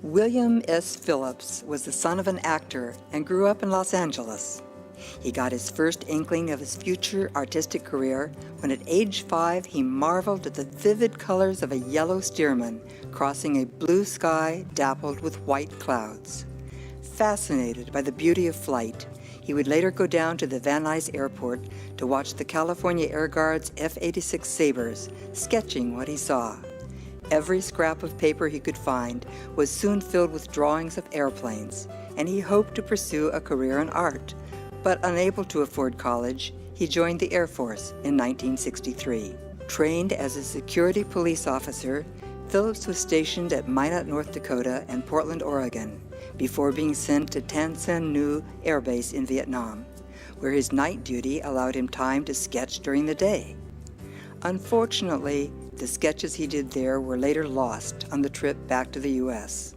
William S. Phillips was the son of an actor and grew up in Los Angeles. He got his first inkling of his future artistic career when at age 5 he marveled at the vivid colors of a yellow Stearman crossing a blue sky dappled with white clouds. Fascinated by the beauty of flight, he would later go down to the Van Nuys Airport to watch the California Air Guard's F-86 Sabres, sketching what he saw. Every scrap of paper he could find was soon filled with drawings of airplanes, and he hoped to pursue a career in art. But unable to afford college, he joined the Air Force in 1963. Trained as a security police officer, Phillips was stationed at Minot, North Dakota and Portland, Oregon, before being sent to Tan Son Nhut Air Base in Vietnam, where his night duty allowed him time to sketch during the day. Unfortunately, the sketches he did there were later lost on the trip back to the U.S.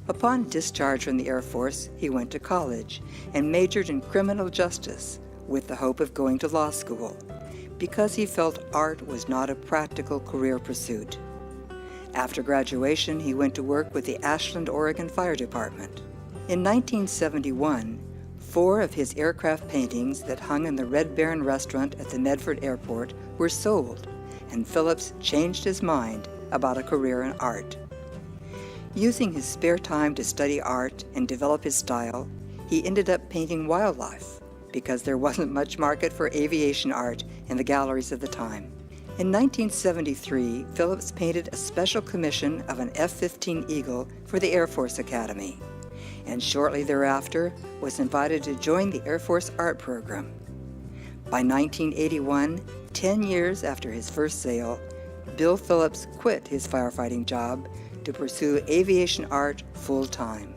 Upon discharge from the Air Force, he went to college and majored in criminal justice with the hope of going to law school, because he felt art was not a practical career pursuit. After graduation, he went to work with the Ashland, Oregon Fire Department. In 1971, 4 of his aircraft paintings that hung in the Red Baron restaurant at the Medford Airport were sold, and Phillips changed his mind about a career in art. Using his spare time to study art and develop his style, he ended up painting wildlife because there wasn't much market for aviation art in the galleries of the time. In 1973, Phillips painted a special commission of an F-15 Eagle for the Air Force Academy, and shortly thereafter was invited to join the Air Force art program. By 1981, 10 years after his first sale, Bill Phillips quit his firefighting job to pursue aviation art full-time.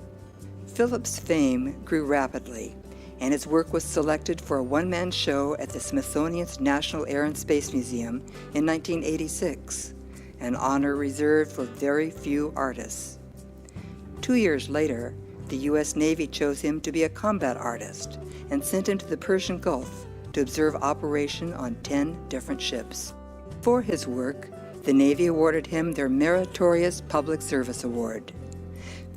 Phillips' fame grew rapidly, and his work was selected for a one-man show at the Smithsonian's National Air and Space Museum in 1986, an honor reserved for very few artists. 2 years later, the U.S. Navy chose him to be a combat artist and sent him to the Persian Gulf to observe operation on 10 different ships. For his work, the Navy awarded him their Meritorious Public Service Award.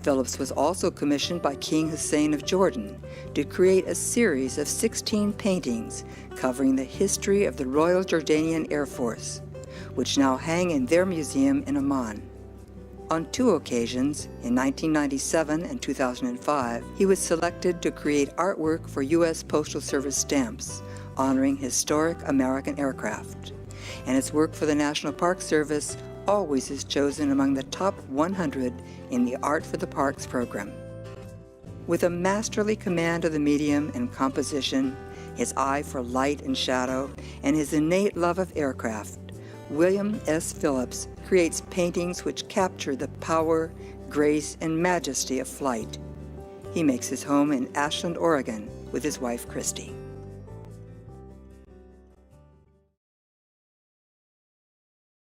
Phillips was also commissioned by King Hussein of Jordan to create a series of 16 paintings covering the history of the Royal Jordanian Air Force, which now hang in their museum in Amman. On 2 occasions, in 1997 and 2005, he was selected to create artwork for US Postal Service stamps, honoring historic American aircraft. And his work for the National Park Service always is chosen among the top 100 in the Art for the Parks program. With a masterly command of the medium and composition, his eye for light and shadow, and his innate love of aircraft, William S. Phillips creates paintings which capture the power, grace, and majesty of flight. He makes his home in Ashland, Oregon with his wife, Kristi.